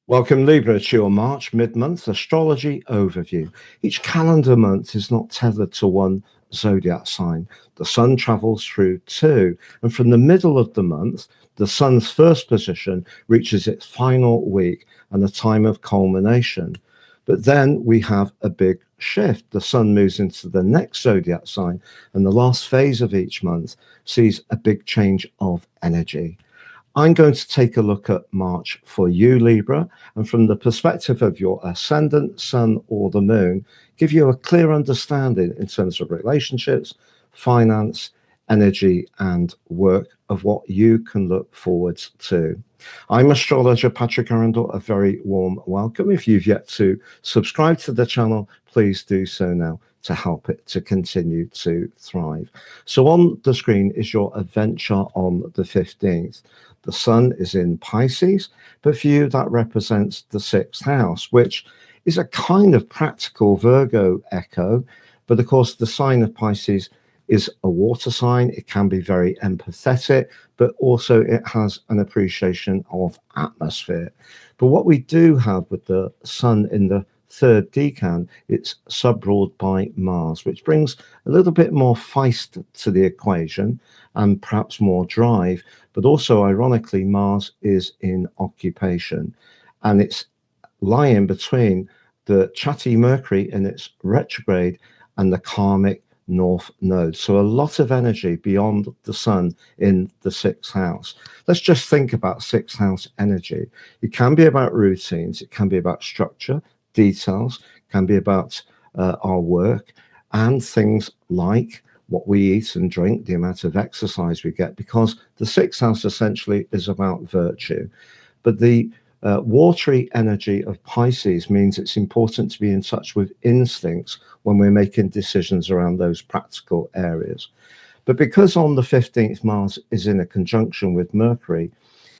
Welcome, Libra, to your March mid-month astrology overview. Each calendar month is not tethered to one zodiac sign. The sun travels through two, and from the middle of the month, the sun's first position reaches its final week and a time of culmination. But then we have a big shift. The sun moves into the next zodiac sign, and the last phase of each month sees a big change of energy. I'm going to take a look at March for you, Libra, and from the perspective of your ascendant, sun, or the moon, give you a clear understanding in terms of relationships, finance, energy, and work of what you can look forward to. I'm astrologer Patrick Arundell. A very warm welcome. If you've yet to subscribe to the channel, please do so now to help it to continue to thrive. So on the screen is your adventure on the 15th. The sun is in Pisces, but for you that represents the sixth house, which is a kind of practical Virgo echo. But of course, the sign of Pisces is a water sign. It can be very empathetic, but also it has an appreciation of atmosphere. But what we do have with the sun in the third decan, it's sub-ruled by Mars, which brings a little bit more feist to the equation and perhaps more drive. But also, ironically, Mars is in occupation, and it's lying between the chatty Mercury in its retrograde and the karmic North Node. So a lot of energy beyond the sun in the sixth house. Let's just think about sixth house energy. It can be about routines, it can be about structure, details, can be about our work, and things like what we eat and drink, the amount of exercise we get, because the sixth house essentially is about virtue. But the watery energy of Pisces means it's important to be in touch with instincts when we're making decisions around those practical areas. But because on the 15th, Mars is in a conjunction with Mercury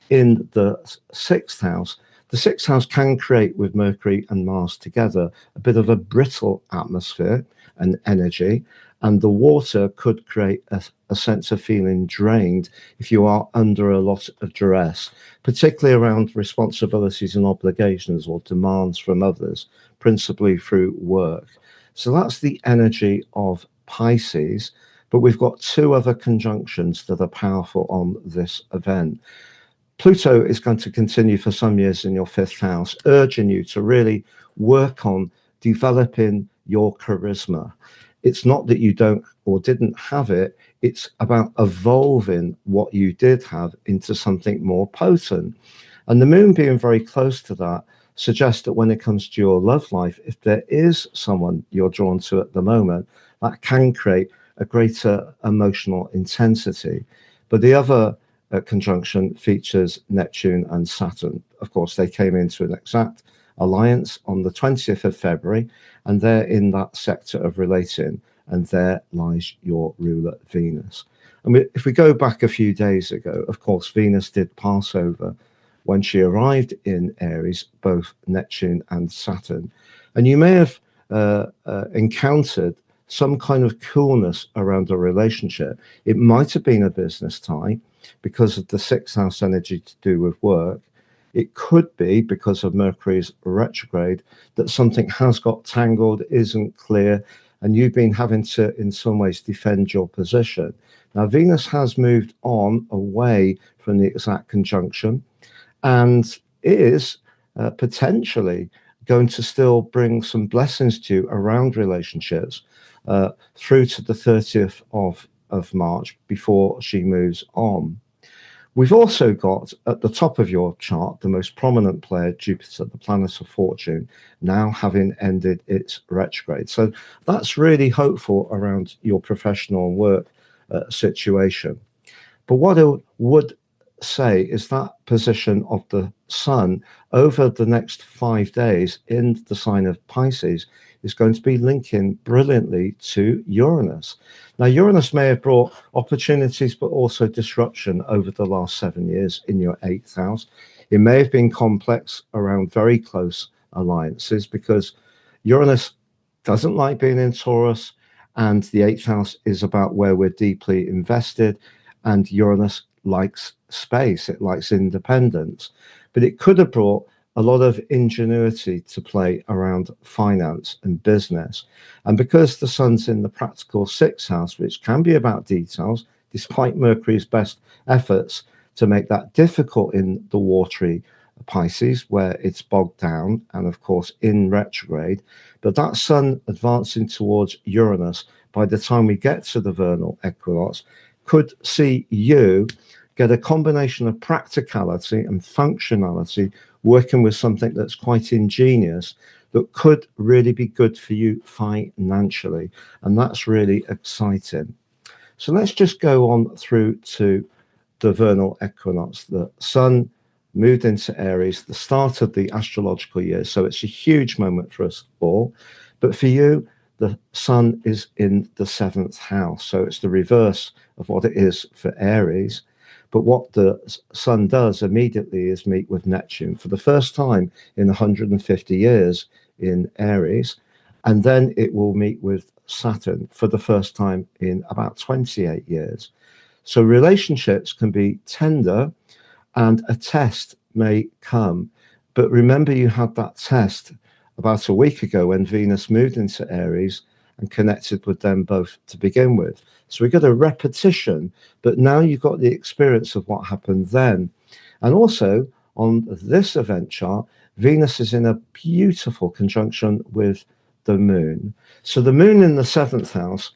in the sixth house, the sixth house can create, with Mercury and Mars together, a bit of a brittle atmosphere and energy, and the water could create a sense of feeling drained if you are under a lot of duress, particularly around responsibilities and obligations or demands from others, principally through work. So that's the energy of Pisces, but we've got two other conjunctions that are powerful on this event. Pluto is going to continue for some years in your fifth house, urging you to really work on developing your charisma. It's not that you don't or didn't have it, it's about evolving what you did have into something more potent. And the moon being very close to that suggests that when it comes to your love life, if there is someone you're drawn to at the moment, that can create a greater emotional intensity. But the other conjunction features Neptune and Saturn. Of course, they came into an exact alliance on the 20th of February, and they're in that sector of relating, and there lies your ruler Venus. And if we go back a few days ago, of course, Venus did pass over when she arrived in Aries, both Neptune and Saturn. And you may have encountered some kind of coolness around a relationship. It might have been a business tie because of the sixth house energy to do with work. It could be because of Mercury's retrograde that something has got tangled, isn't clear, and you've been having to, in some ways, defend your position. Now, Venus has moved on away from the exact conjunction and is potentially going to still bring some blessings to you around relationships through to the 30th of March before she moves on. We've also got at the top of your chart the most prominent player, Jupiter, the planet of fortune, now having ended its retrograde. So that's really hopeful around your professional work situation. But what I would say is that position of the sun over the next 5 days in the sign of Pisces is going to be linking brilliantly to Uranus. Now, Uranus may have brought opportunities, but also disruption over the last 7 years in your eighth house. It may have been complex around very close alliances because Uranus doesn't like being in Taurus, and the eighth house is about where we're deeply invested, and Uranus likes space, it likes independence. But it could have brought a lot of ingenuity to play around finance and business. And because the sun's in the practical sixth house, which can be about details, despite Mercury's best efforts to make that difficult in the watery Pisces, where it's bogged down and, of course, in retrograde. But that sun advancing towards Uranus, by the time we get to the vernal equinox, could see you get a combination of practicality and functionality working with something that's quite ingenious that could really be good for you financially. And that's really exciting. So let's just go on through to the vernal equinox. The sun moved into Aries, the start of the astrological year. So it's a huge moment for us all. But for you, the sun is in the seventh house. So it's the reverse of what it is for Aries. But what the sun does immediately is meet with Neptune for the first time in 150 years in Aries. And then it will meet with Saturn for the first time in about 28 years. So relationships can be tender and a test may come. But remember, you had that test about a week ago when Venus moved into Aries and connected with them both to begin with. So we got a repetition, but now you've got the experience of what happened then. And also on this event chart, Venus is in a beautiful conjunction with the moon. So the moon in the seventh house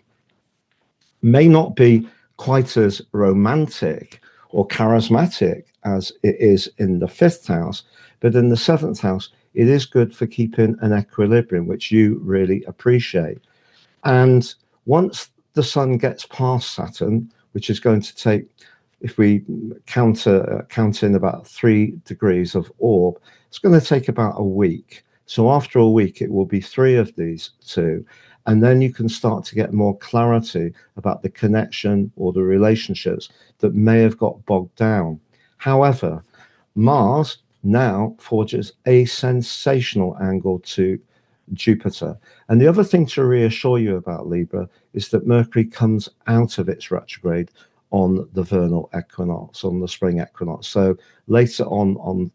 may not be quite as romantic or charismatic as it is in the fifth house, but in the seventh house, it is good for keeping an equilibrium, which you really appreciate. And once the sun gets past Saturn, which is going to take, if we count in about 3 degrees of orb, it's going to take about a week. So after a week, it will be 3 of these 2. And then you can start to get more clarity about the connection or the relationships that may have got bogged down. However, Mars now forges a sensational angle to Jupiter. And the other thing to reassure you about, Libra, is that Mercury comes out of its retrograde on the vernal equinox, on the spring equinox. So later on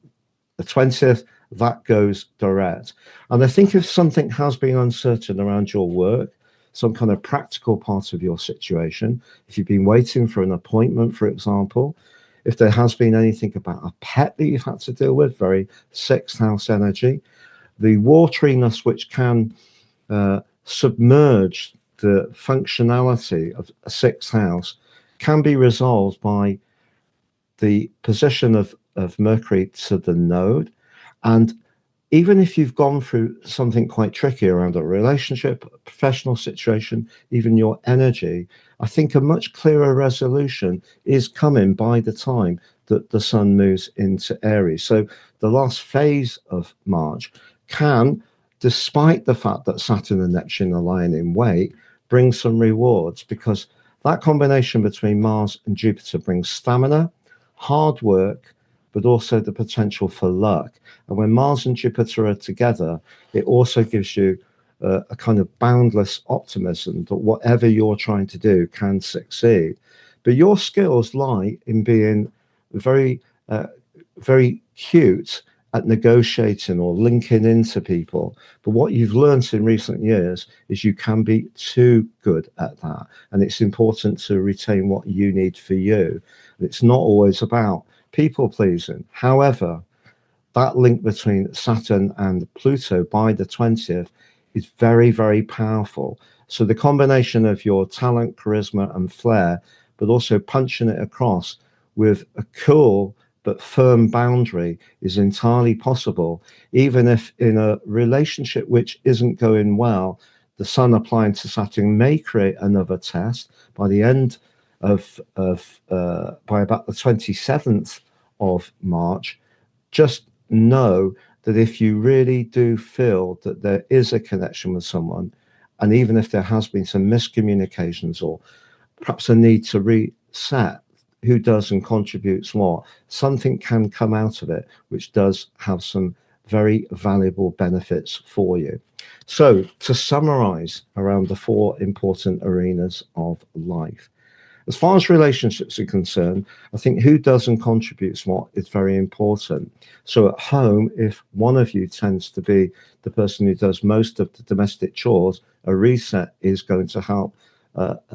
the 20th, that goes direct. And I think if something has been uncertain around your work, some kind of practical part of your situation, if you've been waiting for an appointment, for example, if there has been anything about a pet that you've had to deal with, very sixth house energy, the wateriness which can submerge the functionality of a sixth house can be resolved by the position of Mercury to the node. And even if you've gone through something quite tricky around a relationship, a professional situation, even your energy, I think a much clearer resolution is coming by the time that the sun moves into Aries. So the last phase of March can, despite the fact that Saturn and Neptune are lying in wait, bring some rewards, because that combination between Mars and Jupiter brings stamina, hard work, but also the potential for luck. And when Mars and Jupiter are together, it also gives you a kind of boundless optimism that whatever you're trying to do can succeed. But your skills lie in being very, very cute at negotiating or linking into people. But what you've learned in recent years is you can be too good at that. And it's important to retain what you need for you. It's not always about people pleasing. However, that link between Saturn and Pluto by the 20th is very, very powerful. So the combination of your talent, charisma, and flair, but also punching it across with a cool but firm boundary is entirely possible, even if in a relationship which isn't going well, the sun applying to Saturn may create another test by the end of by about the 27th of March. Just know that if you really do feel that there is a connection with someone, and even if there has been some miscommunications or perhaps a need to reset who does and contributes what, something can come out of it which does have some very valuable benefits for you. So to summarize around the 4 important arenas of life, As far as relationships are concerned, I think who does and contributes what is very important. So at home, if one of you tends to be the person who does most of the domestic chores, a reset is going to help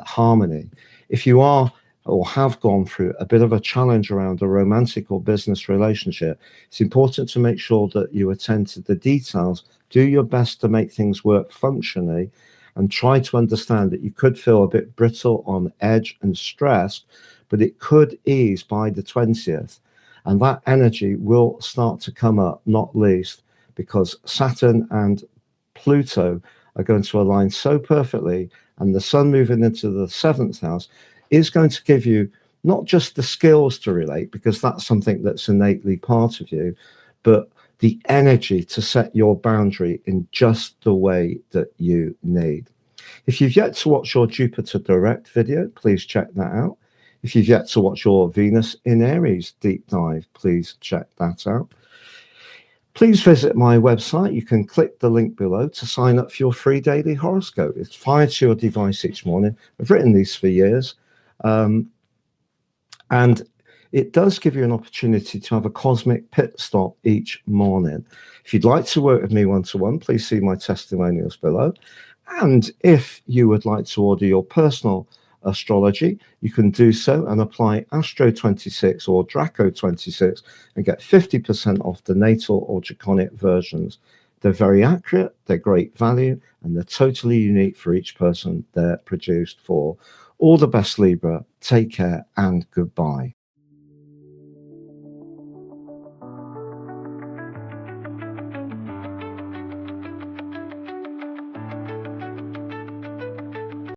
harmony. If you are or have gone through a bit of a challenge around a romantic or business relationship, it's important to make sure that you attend to the details, do your best to make things work functionally, and try to understand that you could feel a bit brittle, on edge and stressed, but it could ease by the 20th. And that energy will start to come up, not least because Saturn and Pluto are going to align so perfectly, and the Sun moving into the 7th house is going to give you not just the skills to relate, because that's something that's innately part of you, but the energy to set your boundary in just the way that you need. If you've yet to watch your Jupiter Direct video, please check that out. If you've yet to watch your Venus in Aries deep dive, please check that out. Please visit my website. You can click the link below to sign up for your free daily horoscope. It's fired to your device each morning. I've written these for years. And it does give you an opportunity to have a cosmic pit stop each morning. If you'd like to work with me one-to-one, please see my testimonials below. And if you would like to order your personal astrology, you can do so and apply Astro 26 or Draco 26 and get 50% off the Natal or Draconic versions. They're very accurate, they're great value, and they're totally unique for each person they're produced for. All the best, Libra. Take care and goodbye.